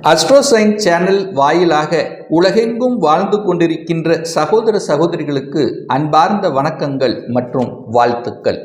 அஸ்ட்ரோசைன் channel வாயிலாக உலகெங்கும் வாழ்ந்து கொண்டிருக்கின்ற சகோதர சகோதரிகளுக்கு அன்பார்ந்த வணக்கங்கள் மற்றும் வாழ்த்துக்கள்.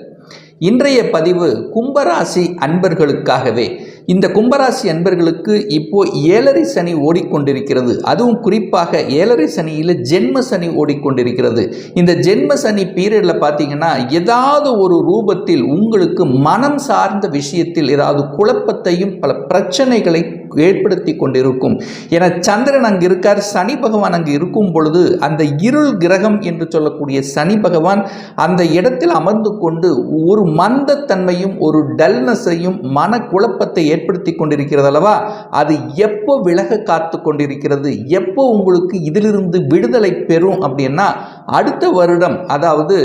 இன்றைய பதிவு கும்பராசி அன்பர்களுக்காகவே. இந்த கும்பராசி அன்பர்களுக்கு இப்போ 7.5 சனி ஓடிக்கொண்டிருக்கிறது. அதுவும் குறிப்பாக 7.5 சனியில் ஜென்ம சனி ஓடிக்கொண்டிருக்கிறது. இந்த ஜென்ம சனி பீரியடில் பார்த்தீங்கன்னா ஏதாவது ஒரு ரூபத்தில் உங்களுக்கு மனம் சார்ந்த விஷயத்தில் ஏதாவது குழப்பத்தையும் பல பிரச்சனைகளை ஏற்படுத்தி கொண்டிருக்கும். என சந்திரன் அங்கு இருக்கார், சனி பகவான் அங்கு இருக்கும் பொழுது அந்த இருள் கிரகம் என்று சொல்லக்கூடிய சனி பகவான் அந்த இடத்தில் அமர்ந்து கொண்டு ஒரு மந்தத்தன்மையும் ஒரு டல்னஸையும் மனக்குழப்பத்தை ஏற்படுத்தி கொண்டிருக்கிறது அல்லவா? அது எப்போ விலக காத்து கொண்டிருக்கிறது, எப்போ உங்களுக்கு இதிலிருந்து விடுதலை பெறும் அப்படின்னா அடுத்த வருடம், அதாவது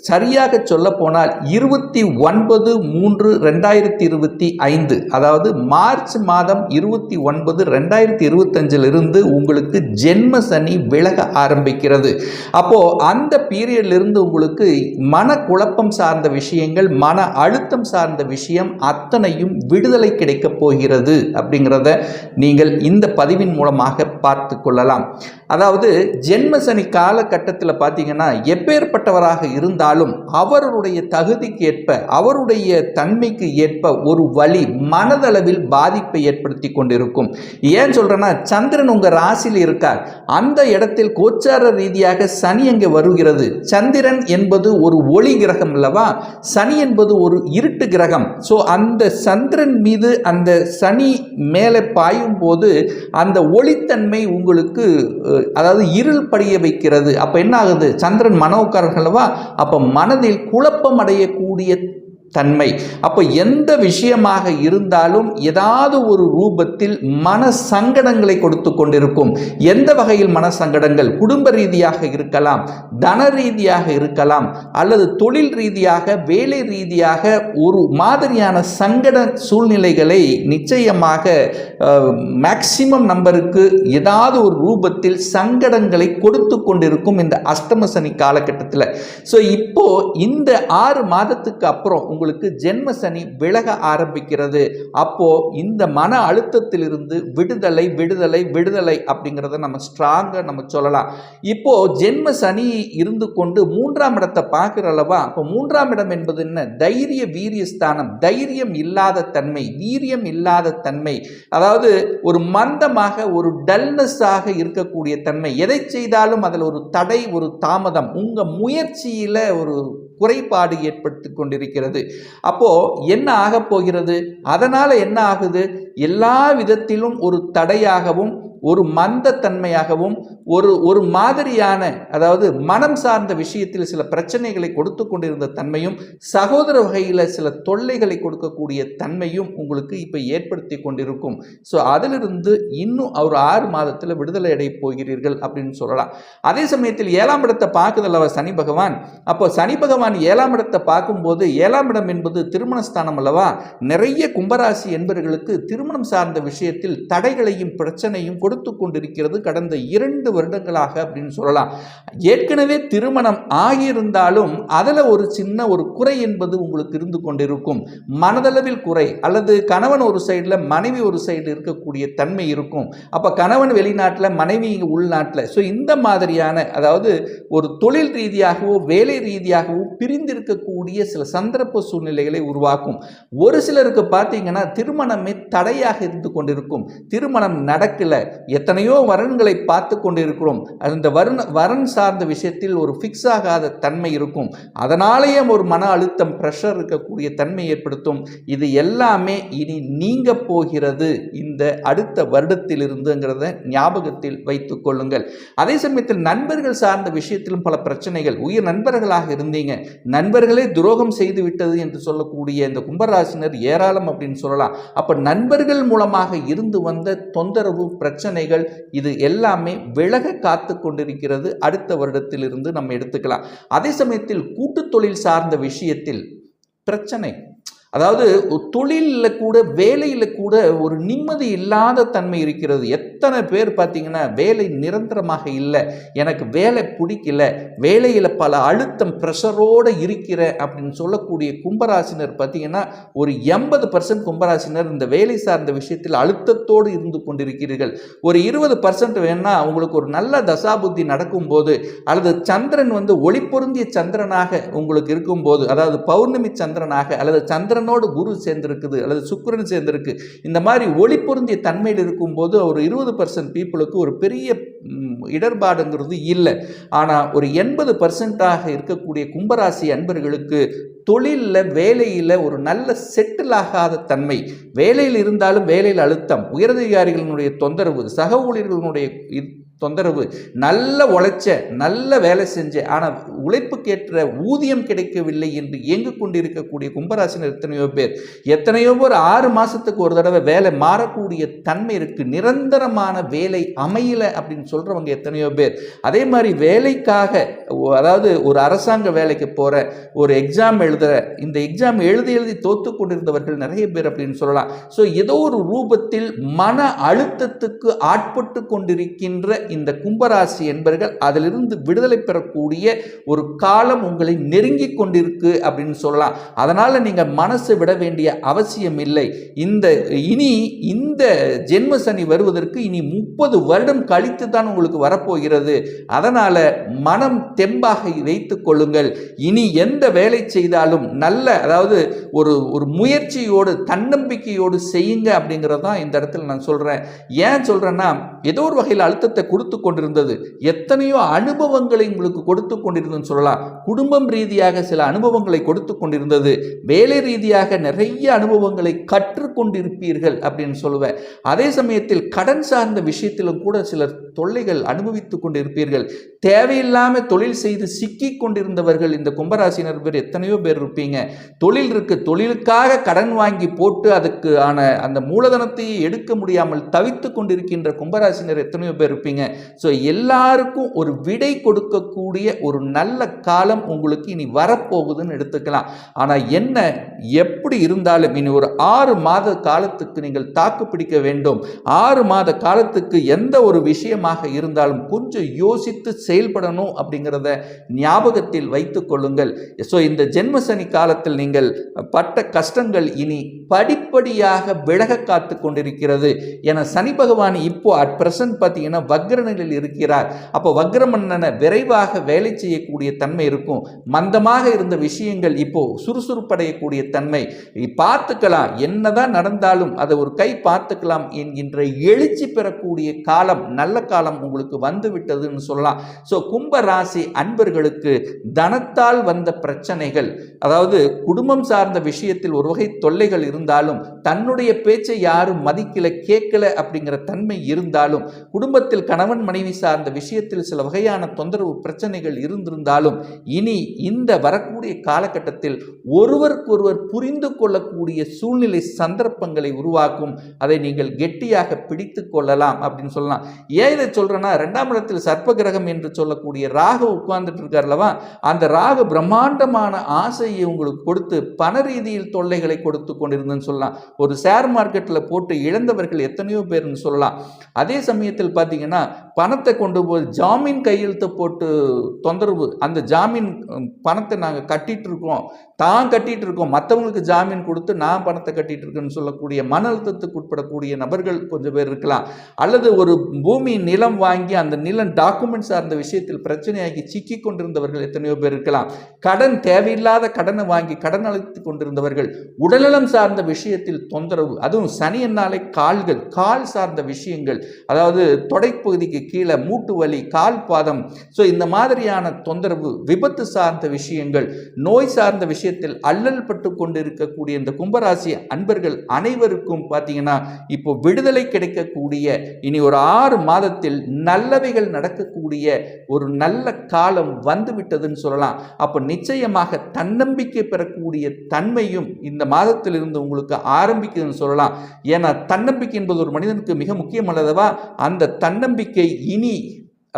சரியாக சொல்ல போனால் 29/3/2025, அதாவது மார்ச் மாதம் 29/2025 உங்களுக்கு ஜென்ம சனி விலக ஆரம்பிக்கிறது. அப்போ அந்த பீரியடிலிருந்து உங்களுக்கு மனக்குழப்பம் சார்ந்த விஷயங்கள், மன அழுத்தம் சார்ந்த விஷயம் அத்தனையும் விடுதலை கிடைக்கப் போகிறது அப்படிங்கிறத நீங்கள் இந்த பதிவின் மூலமாக பார்த்து கொள்ளலாம். அதாவது ஜென்ம சனி காலகட்டத்தில் பார்த்தீங்கன்னா எப்பேற்பட்டவராக இருந்தாலும் அவருடைய தகுதிக்கு ஏற்ப, அவருடைய தன்மைக்கு ஏற்ப ஒரு வழி மனதளவில் பாதிப்பை ஏற்படுத்தி கொண்டிருக்கும். ஏன் சொல்றேன்னா, சந்திரன் உங்க ராசியில் இருக்கார். அந்த இடத்தில் கோச்சார ரீதியாக சனி அங்கே வருகிறது. சந்திரன் என்பது ஒரு ஒளி கிரகம் அல்லவா, சனி என்பது ஒரு இருட்டு கிரகம். ஸோ அந்த சந்திரன் மீது அந்த சனி மேலே பாயும் போது அந்த ஒளித்தன்மை உங்களுக்கு, அதாவது இருள் படிய வைக்கிறது. அப்போ என்ன ஆகுது, சந்திரன் மனோக்காரர்கள் அல்லவா, அப்போ மனதில் குழப்பம் அடையக்கூடிய தன்மை. அப்போ எந்த விஷயமாக இருந்தாலும் ஏதாவது ஒரு ரூபத்தில் மன சங்கடங்களை கொடுத்து கொண்டிருக்கும். எந்த வகையில் மன சங்கடங்கள்? குடும்ப ரீதியாக இருக்கலாம், தன ரீதியாக இருக்கலாம், அல்லது தொழில் ரீதியாக, வேலை ரீதியாக ஒரு மாதிரியான சங்கட சூழ்நிலைகளை நிச்சயமாக மேக்சிமம் நம்பருக்கு ஏதாவது ஒரு ரூபத்தில் சங்கடங்களை கொடுத்து கொண்டிருக்கும் இந்த அஷ்டம சனி காலகட்டத்தில். ஸோ இப்போ இந்த 6 மாதத்துக்கு அப்புறம் உங்களுக்கு ஜென்ம சனி விலக ஆரம்பிக்கிறது. அப்போ இந்த மன அழுத்தத்திலிருந்து விடுதலை விடுதலை விடுதலை அப்படிங்கிறத நம்ம ஸ்ட்ராங்கா நம்ம சொல்லலாம். இப்போ ஜென்ம சனி இருந்து கொண்டு 3ஆம் இடத்தை பார்க்கிறளவா. அப்போ 3ஆம் இடம் என்பது என்ன? தைரிய வீரிய ஸ்தானம். தைரியம் இல்லாத தன்மை, வீரியம் இல்லாத தன்மை, அதாவது ஒரு மந்தமாக ஒரு டல்னஸாக இருக்கக்கூடிய தன்மை. எதை செய்தாலும் அதில் ஒரு தடை, ஒரு தாமதம், உங்க முயற்சியில ஒரு குறைபாடு ஏற்பட்டு கொண்டிருக்கிறது. அப்போ என்ன ஆக போகிறது? அதனால என்ன ஆகுது? எல்லா விதத்திலும் ஒரு தடையாகவும் ஒரு மந்தத்தன்மையாகவும் ஒரு மாதிரியான, அதாவது மனம் சார்ந்த விஷயத்தில் சில பிரச்சனைகளை கொடுத்து கொண்டிருந்த தன்மையும், சகோதர வகையில் சில தொல்லைகளை கொடுக்கக்கூடிய தன்மையும் உங்களுக்கு இப்போ ஏற்படுத்தி கொண்டிருக்கும். ஸோ அதிலிருந்து இன்னும் ஒரு 6 மாதத்தில் விடுதலை அடைய போகிறீர்கள் அப்படின்னு சொல்லலாம். அதே சமயத்தில் 7ஆம் இடத்தை பார்க்குதல்லவா சனி பகவான். அப்போ சனி பகவான் 7ஆம் இடத்தை பார்க்கும்போது, 7ஆம் இடம் என்பது திருமணஸ்தானம் அல்லவா. நிறைய கும்பராசி என்பவர்களுக்கு திருமணம் சார்ந்த விஷயத்தில் தடைகளையும் பிரச்சனையும் கொடுத்து கொண்டிருக்கிறது கடந்த 2 வருடங்களாக அப்படின்னு சொல்லலாம். ஏற்கனவே திருமணம் ஆகியிருந்தாலும் அதில் ஒரு சின்ன ஒரு குறை என்பது உங்களுக்கு இருந்து கொண்டிருக்கும். மனதளவில் குறை, அல்லது கணவன் ஒரு சைடில் மனைவி ஒரு சைடு இருக்கக்கூடிய தன்மை இருக்கும். அப்போ கணவன் வெளிநாட்டில், மனைவி உள்நாட்டில். ஸோ இந்த மாதிரியான, அதாவது ஒரு தொழில் ரீதியாகவோ வேலை ரீதியாகவோ பிரிந்திருக்கக்கூடிய சில சந்தர்ப்ப சூழ்நிலைகளை உருவாக்கும். ஒரு சிலருக்கு பார்த்தீங்கன்னா திருமணமே தடையாக இருந்து கொண்டிருக்கும். திருமணம் நடக்கல, எத்தனையோ வரன்களை பார்த்து கொண்டிருக்கிறோம். அந்த வரன் சார்ந்த விஷயத்தில் ஒரு ஃபிக்ஸ் ஆகாத தன்மை இருக்கும். அதனாலேயே ஒரு மன அழுத்தம், பிரஷர் இருக்கக்கூடிய தன்மை ஏற்படுத்தும். இது எல்லாமே இனி நீங்க போகிறது இந்த அடுத்த வருடத்திலிருந்துங்கிறத ஞாபகத்தில் வைத்துக் கொள்ளுங்கள். அதே சமயத்தில் நண்பர்கள் சார்ந்த விஷயத்திலும் பல பிரச்சனைகள். உயிர் நண்பர்களாக இருந்தீங்க, நண்பர்களே துரோகம் செய்து விட்டது என்று சொல்லக்கூடிய இந்த கும்பராசினர் ஏராளம் அப்படின்னு சொல்லலாம். அப்ப நண்பர்கள் மூலமாக இருந்து வந்த தொந்தரவு, பிரச்சனைகள், இது எல்லாமே விலக காத்து கொண்டிருக்கிறது. அடுத்த வருடத்திலிருந்து நம்ம எடுத்துக்கலாம். அதே சமயத்தில் கூட்டு தொழில் சார்ந்த விஷயத்தில் பிரச்சனை, அதாவது தொழிலில் கூட வேலையில் கூட ஒரு நிம்மதி இல்லாத தன்மை இருக்கிறது. எத்தனை பேர் பார்த்தீங்கன்னா வேலை நிரந்தரமாக இல்லை, எனக்கு வேலை பிடிக்கல, வேலையில் பல அழுத்தம் ப்ரெஷரோடு இருக்கிற அப்படின்னு சொல்லக்கூடிய கும்பராசினர் பார்த்தீங்கன்னா ஒரு 80% கும்பராசினர் இந்த வேலை சார்ந்த விஷயத்தில் அழுத்தத்தோடு இருந்து கொண்டிருக்கிறீர்கள். ஒரு 20% வேணா உங்களுக்கு ஒரு நல்ல தசாபுத்தி நடக்கும்போது, அல்லது சந்திரன் ஒளி பொருந்திய சந்திரனாக உங்களுக்கு இருக்கும்போது, அதாவது பௌர்ணமி சந்திரனாக, அல்லது சந்திரனோடு குரு சேர்ந்திருக்குது, அல்லது சுக்கிரன் சேர்ந்திருக்கு, இந்த மாதிரி ஒளி பொருந்திய தன்மையில் இருக்கும்போது ஒரு 20% பீப்புளுக்கு ஒரு பெரிய இடர்பாடுங்கிறது இல்லை. ஆனால் ஒரு 80% இருக்கக்கூடிய கும்பராசி அன்பர்களுக்கு தொழிலில் வேலையில் ஒரு நல்ல செட்டில் ஆகாத தன்மை, வேலையில் இருந்தாலும் வேலையில் அழுத்தம், உயரதிகாரிகளினுடைய தொந்தரவு, சக ஊழியர்களுடைய தொந்தரவு, நல்ல உழைச்ச நல்ல வேலை செஞ்ச ஆனால் உழைப்புக்கேற்ற ஊதியம் கிடைக்கவில்லை என்று இயங்கு கொண்டிருக்கக்கூடிய கும்பராசினர் எத்தனையோ பேர் 6 மாதத்துக்கு ஒரு தடவை வேலை மாறக்கூடிய தன்மை இருக்குது. நிரந்தரமான வேலை அமையல அப்படின்னு சொல்கிறவங்க எத்தனையோ பேர். அதே மாதிரி வேலைக்காக, அதாவது ஒரு அரசாங்க வேலைக்கு போகிற, ஒரு எக்ஸாம் எழுதுகிற, இந்த எக்ஸாம் எழுதி தோத்து கொண்டிருந்தவர்கள் நிறைய பேர் அப்படின்னு சொல்லலாம். ஸோ ஏதோ ஒரு ரூபத்தில் மன அழுத்தத்துக்கு ஆட்பட்டு கொண்டிருக்கின்ற இந்த கும்பராசி என்பர்கள் அதிலிருந்து விடுதலை பெறக்கூடிய ஒரு காலம் உங்களை நெருங்கி கொண்டிருக்கு அப்படின்னு சொல்லலாம். அதனால நீங்க மனசு விட வேண்டிய அவசியம் இல்லை. இனி இந்த ஜென்ம சனி வருவதற்கு இனி 30 வருடம் கழித்து தான் உங்களுக்கு வரப்போகிறது. அதனால மனம் தெம்பாக வைத்துக் கொள்ளுங்கள். இனி எந்த வேலை செய்தாலும் நல்ல, அதாவது ஒரு முயற்சியோடு தன்னம்பிக்கையோடு செய்யுங்க அப்படிங்கிறதான் இந்த இடத்துல நான் சொல்றேன். ஏன் சொல்றேன்னா, ஏதோ ஒரு வகையில் அழுத்தத்தை கொடுத்து கொண்டிருந்தது, எத்தனையோ அனுபவங்களை உங்களுக்கு கொடுத்து கொண்டிருந்ததுன்னு சொல்லலாம். குடும்பம் ரீதியாக சில அனுபவங்களை கொடுத்து கொண்டிருந்தது, வேலை ரீதியாக நிறைய அனுபவங்களை கற்றுக்கொண்டிருப்பீர்கள் அப்படின்னு சொல்லுவேன். அதே சமயத்தில் கடன் சார்ந்த விஷயத்திலும் கூட சில தொல்லைகள் அனுபவித்துக் கொண்டிருப்பீர்கள். தேவையில்லாமல் தொழில் செய்து சிக்கி கொண்டிருந்தவர்கள் இந்த கும்பராசினர் பேர் எத்தனையோ பேர் இருப்பீங்க. தொழில் இருக்கு, தொழிலுக்காக கடன் வாங்கி போட்டு அதுக்கு அந்த மூலதனத்தையே எடுக்க முடியாமல் தவித்து கொண்டிருக்கின்ற கும்பராசினர் எத்தனையோ பேர் இருப்பீங்க. ஸோ எல்லாருக்கும் ஒரு விடை கொடுக்கக்கூடிய ஒரு நல்ல காலம் உங்களுக்கு இனி வரப்போகுதுன்னு எடுத்துக்கலாம். ஆனால் என்ன எப்படி இருந்தாலும் இனி ஒரு 6 மாத காலத்துக்கு நீங்கள் தாக்கு பிடிக்க வேண்டும். 6 மாத காலத்துக்கு எந்த ஒரு விஷயமாக இருந்தாலும் கொஞ்சம் யோசித்து செயல்படணும் அப்படிங்கிறத ஞாபகத்தில் வைத்துக் கொள்ளுங்கள். ஸோ இந்த ஜென்மசனி காலத்தில் நீங்கள் பட்ட கஷ்டங்கள் இனி படிப்படியாக விலக காத்து கொண்டிருக்கிறது. என சனி பகவான் இப்போ அட் பிரசன்ட் பார்த்தீங்கன்னா வக்ர நிலையில் இருக்கிறார். அப்போ வக்ரமன்னனை விரைவாக வேலை செய்யக்கூடிய தன்மை இருக்கும். மந்தமாக இருந்த விஷயங்கள் இப்போ சுறுசுறுப்படையக்கூடிய தன்மை, பார்த்துக்கலாம் என்னதான் நடந்தாலும் அதை ஒரு கை பார்த்துக்கலாம் என்கின்ற எழுச்சி பெறக்கூடிய காலம், நல்ல காலம் உங்களுக்கு வந்து விட்டதுன்னு சொல்லலாம். ஸோ கும்ப ராசி அன்பர்களுக்கு தனத்தால் வந்த பிரச்சனைகள், அதாவது குடும்பம் சார்ந்த விஷயத்தில் ஒரு வகை தொல்லைகள் இருந்தாலும், தன்னுடைய பேச்சை யாரும் மதிக்கல கேட்கல அப்படிங்கிற தன்மை இருந்தாலும், குடும்பத்தில் கணவன் மனைவி சார்ந்த விஷயத்தில் சில வகையான தொந்தரவு பிரச்சனைகள் இருந்திருந்தாலும், இனி இந்த வரக்கூடிய காலகட்டத்தில் ஒருவருக்கொருவர் புரிந்து கொள்ளக்கூடிய சூழ்நிலை சந்தர்ப்பங்களை உருவாக்கும். அதை நீங்கள் கெட்டியாக பிடித்து கொள்ளலாம் அப்படின்னு சொல்லலாம். ஏன் இதை சொல்றேன்னா, 2ஆம் இடத்தில் சர்ப்ப கிரகம் என்று சொல்லக்கூடிய ராகு உட்கார்ந்துட்டு இருக்கார்லவா, அந்த ராகு பிரம்மாண்டமான ஆசையை உங்களுக்கு கொடுத்து பண ரீதியில் தொல்லைகளை கொடுத்து கொண்டிருந்தேன்னு சொல்லலாம். ஒரு ஷேர் மார்க்கெட்டில் போட்டு இழந்தவர்கள் எத்தனையோ பேர்னு சொல்லலாம். அதே சமயத்தில் பார்த்தீங்கன்னா பணத்தை கொண்டு போய் ஜாமீன் கையெழுத்து போட்டு தொந்தரவு, அந்த ஜாமீன் பணத்தை நாங்கள் கட்டிட்டு இருக்கோம், மற்றவங்களுக்கு ஜாமீன் கொடுத்து நான் பணத்தை கட்டிட்டு இருக்கேன்னு சொல்லக்கூடிய மன அழுத்தத்துக்கு உட்படக்கூடிய நபர்கள் கொஞ்சம் பேர் இருக்கலாம். அல்லது ஒரு பூமி நிலம் வாங்கி அந்த நிலம் டாக்குமெண்ட் சார்ந்த விஷயத்தில் பிரச்சனையாகி சிக்கி கொண்டிருந்தவர்கள் எத்தனையோ பேர் இருக்கலாம். கடன், தேவையில்லாத கடனை வாங்கி கடன் அழைத்து கொண்டிருந்தவர்கள், உடல்நலம் சார்ந்த விஷயத்தில் தொந்தரவு, அதுவும் சனி என்னாலே கால் சார்ந்த விஷயங்கள், அதாவது தொடைப்பகுதிக்கு கீழே மூட்டு வலி, கால் பாதம், ஸோ இந்த மாதிரியான தொந்தரவு, விபத்து சார்ந்த விஷயங்கள், நோய் சார்ந்த விஷயத்தில் அல்லல் பட்டு கொண்டு இருக்கக்கூடிய இந்த கும்பராசி அன்பர்கள் அனைவருக்கும் பார்த்தீங்கன்னா இப்போ விடுதலை கிடைக்கக்கூடிய, இனி ஒரு 6 மாதத்தில் நல்லவைகள் நடக்கக்கூடிய ஒரு நல்ல காலம் வந்துவிட்டதுன்னு சொல்லலாம். அப்போ நிச்சயமாக தன்னம்பிக்கை பெறக்கூடிய தன்மையும் இந்த மாதத்திலிருந்து உங்களுக்கு ஆரம்பிக்குதுன்னு சொல்லலாம். ஏன்னா தன்னம்பிக்கை என்பது ஒரு மனிதனுக்கு மிக முக்கியமானதவா. அந்த தன்னம்பிக்கை இனி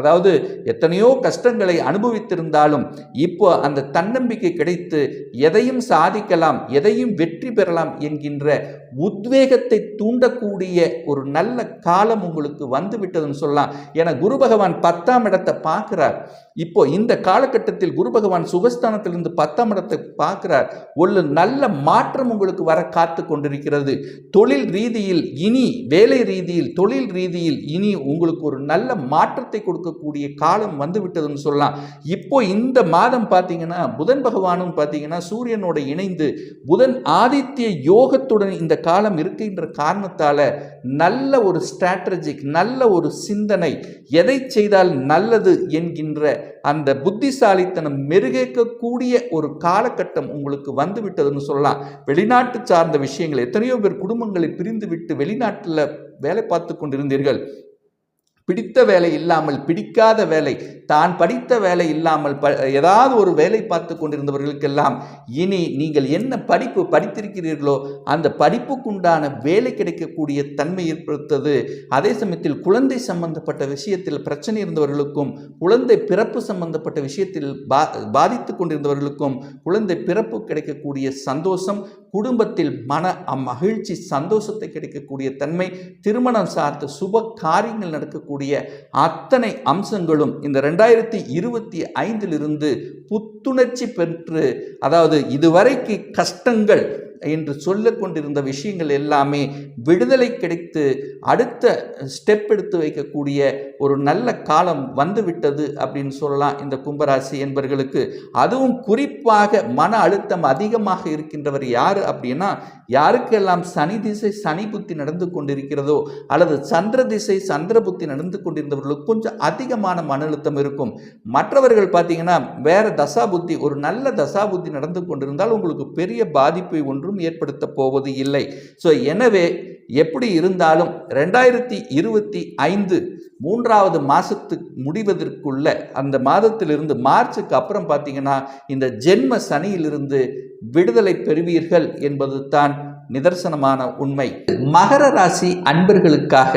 அதாவது எத்தனையோ கஷ்டங்களை அனுபவித்திருந்தாலும் இப்போ அந்த தன்னம்பிக்கை கிடைத்து எதையும் சாதிக்கலாம், எதையும் வெற்றி பெறலாம் என்கின்ற உத்வேகத்தை தூண்டக்கூடிய ஒரு நல்ல காலம் உங்களுக்கு வந்து விட்டதுன்னு சொல்லலாம். ஏன்னா குரு பகவான் 10ஆம் இடத்தை பார்க்கிறார். இப்போ இந்த காலகட்டத்தில் குரு பகவான் சுகஸ்தானத்திலிருந்து 10ஆம் இடத்தை பார்க்கிறார். ஒரு நல்ல மாற்றம் உங்களுக்கு வர காத்து கொண்டிருக்கிறது. தொழில் ரீதியில் இனி, வேலை ரீதியில், தொழில் ரீதியில் இனி உங்களுக்கு ஒரு நல்ல மாற்றத்தை கொடுக்கக்கூடிய காலம் வந்து விட்டதுன்னு சொல்லலாம். இப்போ இந்த மாதம் பார்த்தீங்கன்னா புதன் பகவானும் பார்த்தீங்கன்னா சூரியனோட இணைந்து புதன் ஆதித்ய யோகத்துடன் இந்த காலம் இருக்கின்ற காரணத்தால நல்ல ஒரு ஸ்ட்ராட்டஜிக், நல்ல ஒரு சிந்தனை, எதை செய்தால் நல்லது என்கின்ற அந்த புத்திசாலித்தனம் மெருகேற்கக்கூடிய ஒரு காலகட்டம் உங்களுக்கு வந்து விட்டதுன்னு சொல்லலாம். வெளிநாட்டு சார்ந்த விஷயங்கள், எத்தனையோ பேர் குடும்பங்களை பிரிந்து விட்டு வெளிநாட்டில் வேலை பார்த்து கொண்டிருந்தீர்கள். பிடித்த வேலை இல்லாமல், பிடிக்காத வேலை, தான் படித்த வேலை இல்லாமல் ஏதாவது ஒரு வேலை பார்த்து கொண்டிருந்தவர்களுக்கெல்லாம் இனி நீங்கள் என்ன படிப்பு படித்திருக்கிறீர்களோ அந்த படிப்புக்குண்டான வேலை கிடைக்கக்கூடிய தன்மை ஏற்படுத்தது. அதே சமயத்தில் குழந்தை சம்பந்தப்பட்ட விஷயத்தில் பிரச்சனை இருந்தவர்களுக்கும், குழந்தை பிறப்பு சம்பந்தப்பட்ட விஷயத்தில் பாதித்து கொண்டிருந்தவர்களுக்கும் குழந்தை பிறப்பு கிடைக்கக்கூடிய சந்தோஷம், குடும்பத்தில் மன மகிழ்ச்சி, சந்தோஷத்தை கிடைக்கக்கூடிய தன்மை, திருமணம் சார்ந்த சுப காரியங்கள் நடக்கக்கூடிய அத்தனை அம்சங்களும் இந்த 2025 புத்துணர்ச்சி பெற்று, அதாவது இதுவரைக்கு கஷ்டங்கள் என்று சொல்லிக் கொண்டிருந்த விஷயங்கள் எல்லாமே விடுதலை கிடைத்து அடுத்த ஸ்டெப் எடுத்து வைக்கக்கூடிய ஒரு நல்ல காலம் வந்துவிட்டது அப்படின்னு சொல்லலாம் இந்த கும்பராசி என்பவர்களுக்கு. அதுவும் குறிப்பாக மன அழுத்தம் அதிகமாக இருக்கின்றவர் யாரு அப்படின்னா, யாருக்கெல்லாம் சனி திசை சனி புத்தி நடந்து கொண்டிருக்கிறதோ அல்லது சந்திர திசை சந்திர புத்தி நடந்து கொண்டிருந்தவர்களுக்கு கொஞ்சம் அதிகமான மன அழுத்தம் இருக்கும். மற்றவர்கள் பார்த்தீங்கன்னா வேற தசா புத்தி, ஒரு நல்ல தசா புத்தி நடந்து கொண்டிருந்தால் உங்களுக்கு பெரிய பாதிப்பை ஒன்றும் ஏற்படுத்த போவது இல்லை. ஸோ எனவே எப்படி இருந்தாலும் 2025 3வது மாதத்துக்கு முடிவதற்குள்ள, அந்த மாதத்திலிருந்து மார்ச்சுக்கு அப்புறம் பார்த்தீங்கன்னா இந்த ஜென்ம சனியிலிருந்து விடுதலை பெறுவீர்கள் என்பது தான் நிதர்சனமான உண்மை. மகர ராசி அன்பர்களுக்காக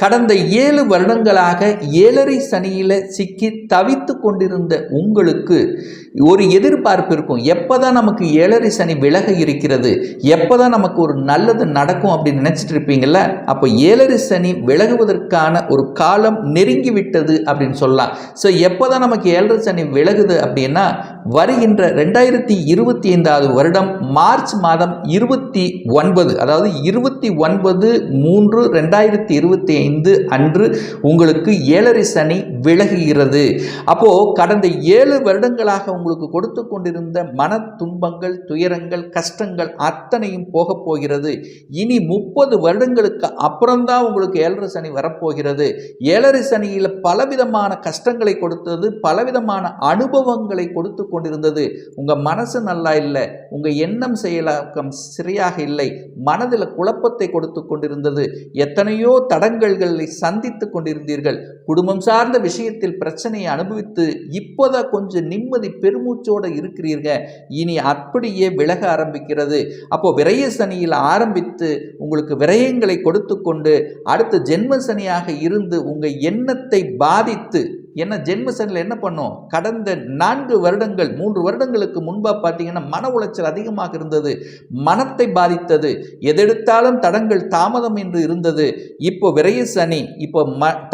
கடந்த 7 வருடங்களாக 7.5 சனியில சிக்கி தவித்து கொண்டிருந்த உங்களுக்கு ஒரு எதிர்பார்ப்பு இருக்கும். எப்போதான் நமக்கு 7.5 சனி விலக இருக்கிறது, எப்போதான் நமக்கு ஒரு நல்லது நடக்கும் அப்படின்னு நினைச்சிட்டு இருப்பீங்கல்ல. அப்போ 7.5 சனி விலகுவதற்கான ஒரு காலம் நெருங்கி விட்டது அப்படின்னு சொல்லலாம். ஸோ எப்போதான் நமக்கு 7.5 சனி விலகுது அப்படின்னா, வருகின்ற 2025 வருடம் மார்ச் மாதம் 29, அதாவது 29/3/2025 அன்று உங்களுக்கு 7.5 சனி விலகுகிறது. அப்போ கடந்த 7 வருடங்களாக உங்களுக்கு கொடுத்து கொண்டிருந்த மன துன்பங்கள், துயரங்கள், கஷ்டங்கள் அத்தனையும் போக போகிறது. இனி 30 வருடங்களுக்கு அப்புறம்தான் உங்களுக்கு 7.5 சனி வரப்போகிறது. 7.5 சனியில் பலவிதமான கஷ்டங்களை கொடுத்தது, பலவிதமான அனுபவங்களை கொடுத்து கொண்டிருந்தது. உங்க மனசு நல்லா இல்லை, உங்க எண்ணம் செயலாக்கம் சரியாக இல்லை, மனதில் குழப்பத்தை கொடுத்து கொண்டிருந்தது, எத்தனையோ தடங்கல்களை சந்தித்து கொண்டிருந்தீர்கள், குடும்பம் சார்ந்த விஷயத்தில் பிரச்சனையை அனுபவித்து இப்போதான் கொஞ்சம் நிம்மதி பெருமூச்சோடு இருக்கிறீர்கள். இனி அப்படியே விலக ஆரம்பிக்கிறது. அப்போ விரய சனியில் ஆரம்பித்து உங்களுக்கு விரயங்களை கொடுத்து கொண்டு அடுத்து ஜென்ம சனியாக இருந்து உங்க எண்ணத்தை பாதித்து, என்ன ஜென்ம சனியில் என்ன பண்ணும், கடந்த 4 வருடங்கள் 3 வருடங்களுக்கு முன்பாக பார்த்தீங்கன்னா மன உளைச்சல் அதிகமாக இருந்தது, மனத்தை பாதித்தது, எதெடுத்தாலும் தடங்கள் தாமதம் என்று இருந்தது. இப்போ விரய சனி, இப்போ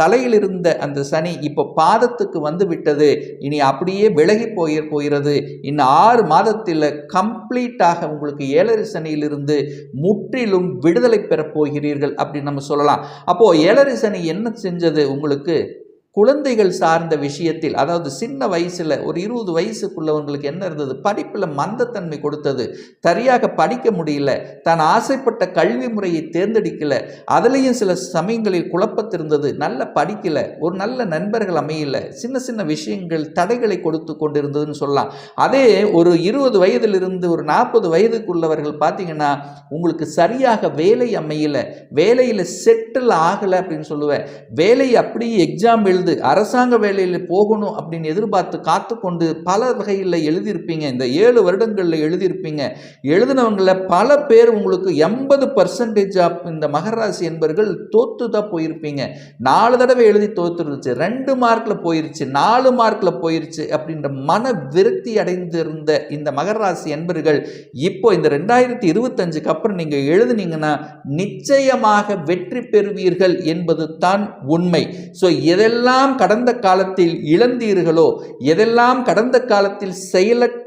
தலையில் இருந்த அந்த சனி இப்போ பாதத்துக்கு வந்து விட்டது. இனி அப்படியே விலகி போகிறது. இன்னும் 6 மாதத்தில் கம்ப்ளீட்டாக உங்களுக்கு 7.5 சனியிலிருந்து முற்றிலும் விடுதலை பெறப் போகிறீர்கள் அப்படின்னு நம்ம சொல்லலாம். அப்போ 7.5 சனி என்ன செஞ்சது உங்களுக்கு, குழந்தைகள் சார்ந்த விஷயத்தில், அதாவது சின்ன வயசில் ஒரு 20 வயசுக்குள்ளவங்களுக்கு என்ன இருந்தது, படிப்பில் மந்தத்தன்மை கொடுத்தது, சரியாக படிக்க முடியல, தான் ஆசைப்பட்ட கல்வி முறையை தேர்ந்தெடுக்கல, அதுலேயும் சில சமயங்களில் குழப்பத்திருந்தது, நல்ல படிக்கல, ஒரு நல்ல நண்பர்கள் அமையல, சின்ன சின்ன விஷயங்கள் தடைகளை கொடுத்து கொண்டிருந்ததுன்னு சொல்லலாம். அதே ஒரு 20 வயதிலிருந்து ஒரு 40 வயதுக்குள்ளவர்கள் பார்த்தீங்கன்னா உங்களுக்கு சரியாக வேலை அமையல, வேலையில் செட்டில் ஆகலை அப்படின்னு சொல்லுவேன். வேலை அப்படியே எக்ஸாம் எழுத எழுது, அரசாங்க வேலையில் போகணும் அப்படின்னு எதிர்பார்த்து காத்து கொண்டு பல வகையில் எழுதியிருப்பீங்க. இந்த 7 வருடங்களில் எழுதியிருப்பீங்க. எழுதினவங்கள பல பேர் உங்களுக்கு 80% ஆஃப் இந்த மகர ராசி என்பர்கள் தோத்து தான் போயிருப்பீங்க. 4 தடவை எழுதி தோத்துருச்சு, 2 மார்க்கில் போயிருச்சு, 4 மார்க்கில் போயிருச்சு அப்படின்ற மன விரக்தி அடைந்திருந்த இந்த மகர ராசி என்பர்கள் இப்போ இந்த 2025க்கு அப்புறம் நீங்க எழுதுனீங்கன்னா நிச்சயமாக வெற்றி பெறுவீர்கள் என்பது தான் உண்மை. ஸோ எதெல்லாம் கடந்த காலத்தில் இழந்தீர்களோ, எதெல்லாம் கடந்த காலத்தில் செயலற்ற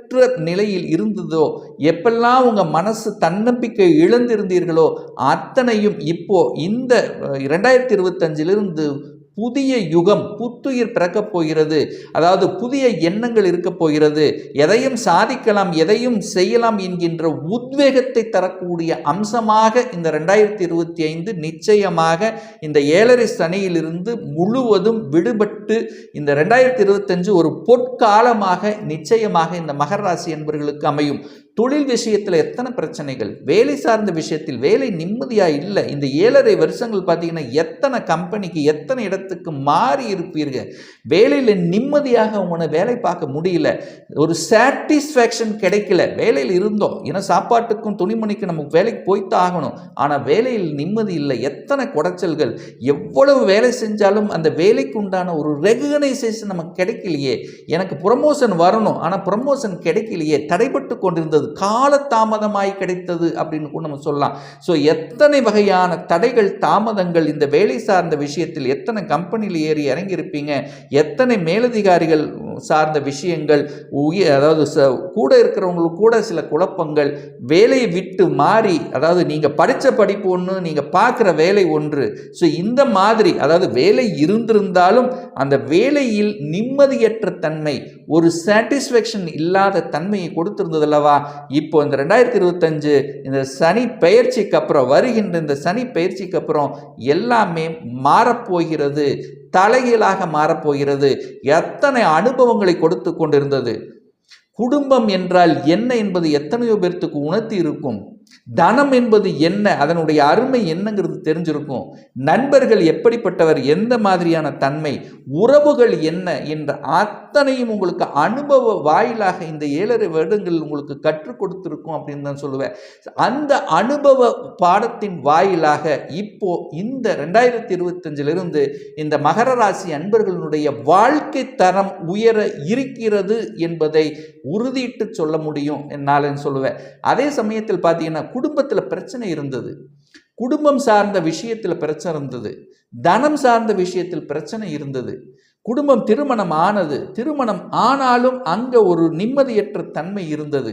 நிலையில் இருந்ததோ, எப்பெல்லாம் உங்க மனசு தன்னம்பிக்கை இழந்திருந்தீர்களோ அத்தனையும் இப்போ இந்த 2025 புதிய யுகம், புத்துயிர் பிறக்கப் போகிறது. அதாவது புதிய எண்ணங்கள் இருக்க போகிறது. எதையும் சாதிக்கலாம், எதையும் செய்யலாம் என்கின்ற உத்வேகத்தை தரக்கூடிய அம்சமாக இந்த 2025 நிச்சயமாக இந்த 7.5 சனியிலிருந்து முழுவதும் விடுபட்டு இந்த 2025 ஒரு பொற்காலமாக நிச்சயமாக இந்த மகர ராசி என்பவர்களுக்கு அமையும். தொழில் விஷயத்தில் எத்தனை பிரச்சனைகள், வேலை சார்ந்த விஷயத்தில் வேலை நிம்மதியாக இல்லை. இந்த 7.5 வருஷங்கள் பார்த்தீங்கன்னா எத்தனை கம்பெனிக்கு எத்தனை இடத்துக்கு மாறி இருப்பீர்கள். வேலையில் நிம்மதியாக உங்களை வேலை பார்க்க முடியல, ஒரு சாட்டிஸ்ஃபேக்ஷன் கிடைக்கல. வேலையில் இருந்தோம், ஏன்னா சாப்பாட்டுக்கும் துணிமணிக்கும் நமக்கு வேலைக்கு போய்த்தான் ஆகணும், ஆனால் வேலையில் நிம்மதி இல்லை. எத்தனை குடைச்சல்கள், எவ்வளவு வேலை செஞ்சாலும் அந்த வேலைக்கு உண்டான ஒரு ரெகனைசேஷன் நமக்கு கிடைக்கலையே. எனக்கு ப்ரமோஷன் வரணும், ஆனால் ப்ரமோஷன் கிடைக்கலையே, தடைபட்டு கொண்டிருந்தது, காலதாமதமாய் கிடைத்தது அப்படின்னு கூட நம்ம சொல்லலாம். ஸோ எத்தனை வகையான தடைகள், தாமதங்கள் இந்த வேலை சார்ந்த விஷயத்தில், எத்தனை கம்பெனியில் ஏறி இறங்கி இருப்பீங்க, எத்தனை மேலதிகாரிகள் சார்ந்த விஷயங்கள், அதாவது கூட இருக்கிறவங்களுக்கு கூட சில குழப்பங்கள், வேலையை விட்டு மாறி, அதாவது நீங்கள் படித்த படிப்பு ஒன்று, நீங்கள் பார்க்குற வேலை ஒன்று. ஸோ இந்த மாதிரி, அதாவது வேலை இருந்திருந்தாலும் அந்த வேலையில் நிம்மதியற்ற தன்மை, ஒரு சாட்டிஸ்ஃபேக்ஷன் இல்லாத தன்மையை கொடுத்திருந்தது அல்லவா. இப்போ இந்த 2025 இந்த சனி பெயர்ச்சிக்கு அப்புறம், வருகின்ற இந்த சனி பெயர்ச்சிக்கு அப்புறம் எல்லாமே மாறப்போகிறது, தலைகீழாக மாறப்போகிறது. எத்தனை அனுபவங்களை கொடுத்து கொண்டிருந்தது. குடும்பம் என்றால் என்ன என்பது எத்தனையோ பேர்த்துக்கு உணர்த்தி இருக்கும். தனம் என்பது என்ன, அதனுடைய அருமை என்னங்கிறது தெரிஞ்சிருக்கும். நண்பர்கள் எப்படிப்பட்டவர், எந்த மாதிரியான தன்மை, உறவுகள் என்ன என்ற அத்தனையும் உங்களுக்கு அனுபவ வாயிலாக இந்த 7.5 வருடங்கள் உங்களுக்கு கற்றுக் கொடுத்திருக்கும் அப்படின்னு தான் சொல்லுவேன். அந்த அனுபவ பாடத்தின் வாயிலாக இப்போ இந்த 2025 இந்த மகர ராசி அன்பர்களுடைய வாழ்க்கை தரம் உயர இருக்கிறது என்பதை உறுதியிட்டு சொல்ல முடியும் என்னால் சொல்லுவேன். அதே சமயத்தில் பார்த்தீங்கன்னா குடும்பத்தில் பிரச்சனை இருந்தது, குடும்பம் சார்ந்த விஷயத்தில் பிரச்சனை இருந்தது, தனம் சார்ந்த விஷயத்தில் பிரச்சனை இருந்தது. குடும்பம் திருமணம் ஆனது, திருமணம் ஆனாலும் அங்கே ஒரு நிம்மதியற்ற தன்மை இருந்தது.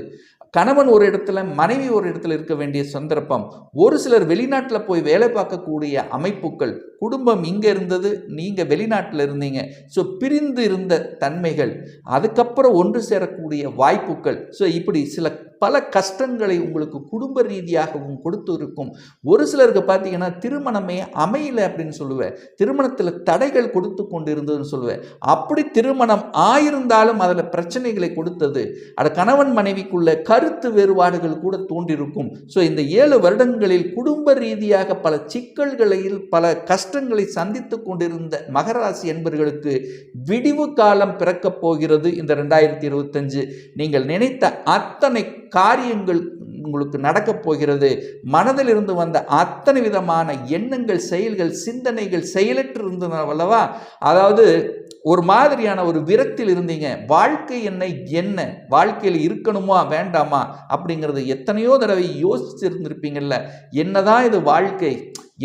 கணவன் ஒரு இடத்துல, மனைவி ஒரு இடத்துல இருக்க வேண்டிய சந்தர்ப்பம், ஒரு சிலர் வெளிநாட்டில் போய் வேலை பார்க்கக்கூடிய அமைப்புகள், குடும்பம் இங்கே இருந்தது, நீங்கள் வெளிநாட்டில் இருந்தீங்க. ஸோ பிரிந்து இருந்த தன்மைகள், அதுக்கப்புறம் ஒன்று சேரக்கூடிய வாய்ப்புகள். ஸோ இப்படி பல கஷ்டங்களை உங்களுக்கு குடும்ப ரீதியாகவும் கொடுத்து இருக்கும். ஒரு சிலருக்கு பார்த்தீங்கன்னா திருமணமே அமையல அப்படின்னு சொல்லுவேன், திருமணத்தில் தடைகள் கொடுத்து கொண்டு இருந்ததுன்னு சொல்லுவேன். அப்படி திருமணம் ஆயிருந்தாலும் அதில் பிரச்சனைகளை கொடுத்தது, அது கணவன் மனைவிக்குள்ள கருத்து வேறுபாடுகள் கூட தோன்றிருக்கும். ஸோ இந்த 7 வருடங்களில் குடும்ப ரீதியாக பல சிக்கல்களில் பல கஷ்டங்களை சந்தித்து கொண்டிருந்த மகர ராசி என்பவர்களுக்கு விடிவு காலம் பிறக்கப் போகிறது இந்த 2025. நீங்கள் நினைத்த அத்தனை காரியங்கள் உங்களுக்கு நடக்கப் போகிறது. மனதில் இருந்து வந்த அத்தனை விதமான எண்ணங்கள், செயல்கள், சிந்தனைகள் செயலற்று இருந்தனவல்லவா, அதாவது ஒரு மாதிரியான ஒரு விரக்தியில் இருந்தீங்க. வாழ்க்கை என்ன, வாழ்க்கையில் இருக்கணுமா வேண்டாமா அப்படிங்கிறது எத்தனையோ தடவை யோசிச்சிருந்திருப்பீங்கல்ல. என்னதான் இது வாழ்க்கை,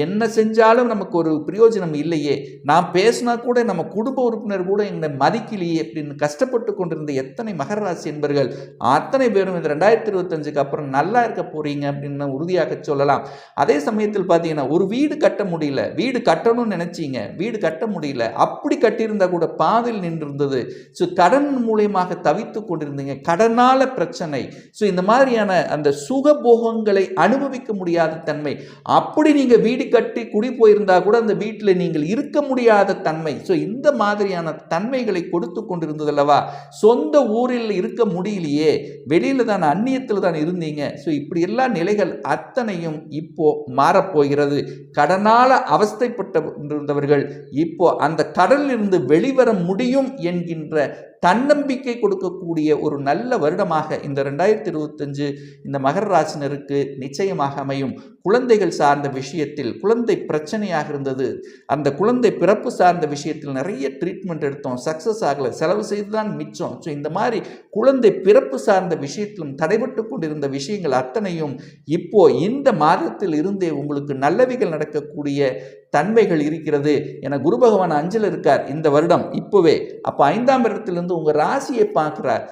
என்ன செஞ்சாலும் நமக்கு ஒரு பிரயோஜனம் இல்லையே, நான் பேசினா கூட நம்ம குடும்ப உறுப்பினர் கூட என்னை மதிக்கலையே அப்படின்னு கஷ்டப்பட்டு கொண்டிருந்த எத்தனை மகர ராசி என்பர்கள் அத்தனை பேரும் இந்த 2025க்கு அப்புறம் நல்லா இருக்க போறீங்க அப்படின்னு உறுதியாக சொல்லலாம். அதே சமயத்தில் பார்த்தீங்கன்னா ஒரு வீடு கட்ட முடியல, வீடு கட்டணும்னு நினைச்சீங்க, வீடு கட்ட முடியல, அப்படி கட்டியிருந்தா கூட பாதில் நின்றிருந்தது. ஸோ கடன் மூலியமாக தவித்து கொண்டிருந்தீங்க, கடனால பிரச்சனை. ஸோ இந்த மாதிரியான அந்த சுகபோகங்களை அனுபவிக்க முடியாத தன்மை, அப்படி நீங்க வீடு கட்டி குடி போயிருந்தா கூட அந்த வீட்டில் நீங்கள் இருக்க முடியாத தன்மை. ஸோ இந்த மாதிரியான தன்மைகளை கொடுத்து கொண்டிருந்தது அல்லவா. சொந்த ஊரில் இருக்க முடியலையே, வெளியில தான் அந்நியத்தில் தான் இருந்தீங்க. ஸோ இப்படி எல்லா நிலைகள் அத்தனையும் இப்போ மாறப்போகிறது. கடனால அவஸ்தைப்பட்டிருந்தவர்கள் இப்போ அந்த கடலில் இருந்து வெளிவர முடியும் என்கின்ற தன்னம்பிக்கை கொடுக்கக்கூடிய ஒரு நல்ல வருடமாக இந்த 2025 இந்த மகர ராசினருக்கு நிச்சயமாக அமையும். குழந்தைகள் சார்ந்த விஷயத்தில் குழந்தை பிரச்சனையாக இருந்தது, அந்த குழந்தை பிறப்பு சார்ந்த விஷயத்தில் நிறைய ட்ரீட்மெண்ட் எடுத்தோம், சக்ஸஸ் ஆகலை, செலவு செய்து தான் மிச்சம். ஸோ இந்த மாதிரி குழந்தை பிறப்பு சார்ந்த விஷயத்திலும் தடைபட்டு கொண்டிருந்த விஷயங்கள் அத்தனையும் இப்போ இந்த மாதத்தில் இருந்தே உங்களுக்கு நல்லவைகள் நடக்கக்கூடிய தன்மைகள் இருக்கிறது. என குரு பகவான் 5ல் இருக்கார் இந்த வருடம் இப்போவே. அப்போ 5ஆம் இடத்திலிருந்து உங்கள் ராசியை பார்க்குறார்,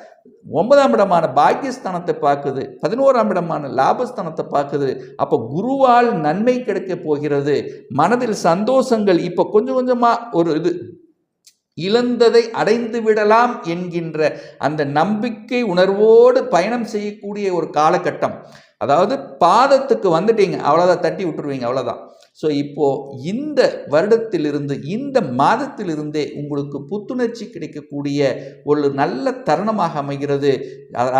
9ஆம் இடமான பாக்கியஸ்தானத்தை பார்க்குது, 11ஆம் இடமான லாபஸ்தானத்தை பார்க்குது. அப்போ குருவால் நன்மை கிடைக்க போகிறது. மனதில் சந்தோஷங்கள் இப்போ கொஞ்சம் கொஞ்சமாக ஒரு இழந்ததை அடைந்து விடலாம் என்கின்ற அந்த நம்பிக்கை உணர்வோடு பயணம் செய்யக்கூடிய ஒரு காலகட்டம். அதாவது பாதத்துக்கு வந்துட்டீங்க, அவ்வளோதான், தட்டி விட்டுருவீங்க, அவ்வளோதான். ஸோ இப்போது இந்த வருடத்திலிருந்து இந்த மாதத்திலிருந்தே உங்களுக்கு புத்துணர்ச்சி கிடைக்கக்கூடிய ஒரு நல்ல தருணமாக அமைகிறது.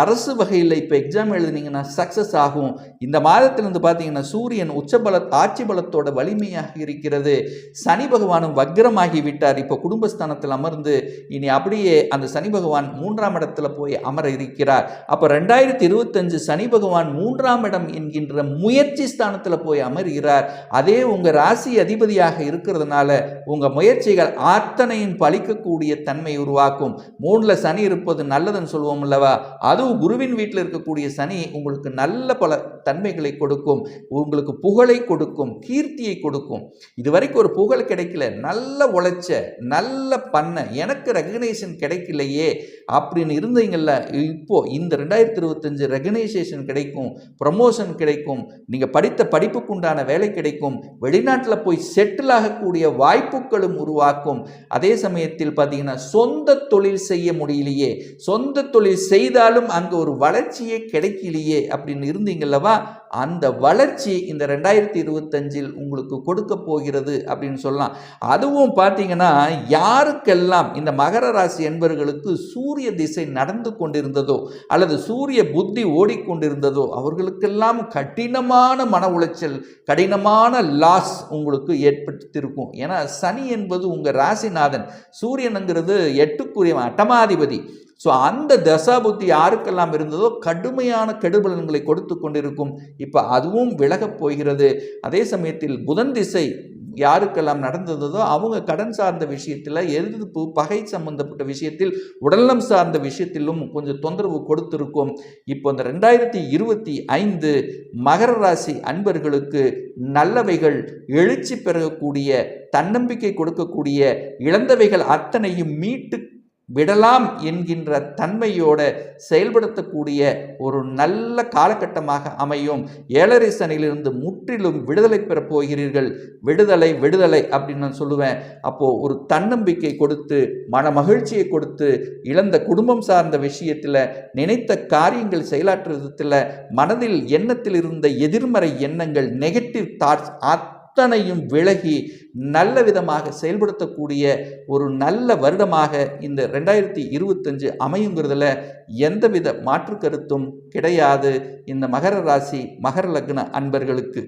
அரசு வகையில் இப்போ எக்ஸாம் எழுதுனீங்கன்னா சக்ஸஸ் ஆகும். இந்த மாதத்திலிருந்து பார்த்தீங்கன்னா சூரியன் உச்சபல ஆட்சி பலத்தோட வலிமையாக இருக்கிறது. சனி பகவானும் வக்ரமாகி விட்டார். இப்போ குடும்பஸ்தானத்தில் அமர்ந்து இனி அப்படியே அந்த சனி பகவான் 3ஆம் இடத்துல போய் அமர இருக்கிறார். அப்போ 2025 சனி பகவான் 3ஆம் இடம் என்கின்ற முயற்சி ஸ்தானத்தில் போய் அமர்கிறார். அதே உங்க ராசி அதிபதியாக இருக்கிறதுனால உங்க முயற்சிகள் அத்தனையும் பலிக்கக்கூடிய தன்மை உருவாக்கும். 3ல சனி இருப்பது நல்லதுன்னு சொல்லுவோம் அல்லவா, அதுவும் குருவின் வீட்டில் இருக்கக்கூடிய சனி உங்களுக்கு நல்ல பல தன்மைகளை கொடுக்கும், உங்களுக்கு புகழை கொடுக்கும், கீர்த்தியை கொடுக்கும். இதுவரைக்கும் ஒரு புகழ் கிடைக்கல, நல்ல உழைச்ச, நல்ல பண்ண, எனக்கு ரெகக்னைசேஷன் கிடைக்கலையே அப்படின்னு இருந்தீங்கல்ல, இப்போ இந்த 2025 ரெகக்னைசேஷன் கிடைக்கும், ப்ரமோஷன் கிடைக்கும், நீங்க படித்த படிப்புக்கு உண்டான வேலை கிடைக்கும், வெளிநாட்டில் போய் செட்டில் ஆகக்கூடிய வாய்ப்புகளும் உருவாக்கும். அதே சமயத்தில் பார்த்தீங்கன்னா சொந்த தொழில் செய்ய முடியலையே, சொந்த தொழில் செய்தாலும் அங்கே ஒரு வளர்ச்சியே கிடைக்கலையே அப்படின்னு இருந்தீங்கல்லவா, அந்த வளர்ச்சி இந்த 2025 உங்களுக்கு கொடுக்க போகிறது அப்படின்னு சொல்லலாம். அதுவும் பார்த்தீங்கன்னா யாருக்கெல்லாம் இந்த மகர ராசி என்பவர்களுக்கு சூரிய திசை நடந்து கொண்டிருந்ததோ அல்லது சூரிய புத்தி ஓடிக்கொண்டிருந்ததோ அவர்களுக்கெல்லாம் கடினமான மன உளைச்சல், கடினமான லாஸ் உங்களுக்கு ஏற்படுத்தியிருக்கும். ஏன்னா சனி என்பது உங்கள் ராசிநாதன், சூரியனுங்கிறது 8க்குரிய அட்டமாதிபதி. ஸோ அந்த தசாபுத்தி யாருக்கெல்லாம் இருந்ததோ கடுமையான கெடுபலன்களை கொடுத்து கொண்டிருக்கும். இப்போ அதுவும் விலகப் போகிறது. அதே சமயத்தில் புதன் திசை யாருக்கெல்லாம் நடந்ததோ அவங்க கடன் சார்ந்த விஷயத்தில், எதிர்ப்பு பகை சம்பந்தப்பட்ட விஷயத்தில், உடல்நலம் சார்ந்த விஷயத்திலும் கொஞ்சம் தொந்தரவு கொடுத்திருக்கும். இப்போ இந்த 2025 மகர ராசி அன்பர்களுக்கு நல்லவைகள் எழுச்சி பெறக்கூடிய, தன்னம்பிக்கை கொடுக்கக்கூடிய, இழந்தவைகள் அத்தனையும் மீட்டு விடலாம் என்கின்ற தன்மையோட செயல்படுத்தக்கூடிய ஒரு நல்ல காலகட்டமாக அமையும். 7.5 சனியிலிருந்து முற்றிலும் விடுதலை பெறப் போகிறீர்கள். விடுதலை விடுதலை அப்படின்னு நான் சொல்லுவேன். அப்போது ஒரு தன்னம்பிக்கை கொடுத்து, மன மகிழ்ச்சியை கொடுத்து, இழந்த குடும்பம் சார்ந்த விஷயத்தில், நினைத்த காரியங்கள் செயலாற்றுவதில், மனதில் எண்ணத்தில் இருந்த எதிர்மறை எண்ணங்கள், நெகட்டிவ் தாட்ஸ் அத்தனையும் விலகி நல்ல விதமாக செயல்படுத்தக்கூடிய ஒரு நல்ல வருடமாக இந்த 2025 அமையுங்கிறதுல எந்தவித மாற்று கருத்தும் கிடையாது இந்த மகர ராசி மகர லக்ன அன்பர்களுக்கு.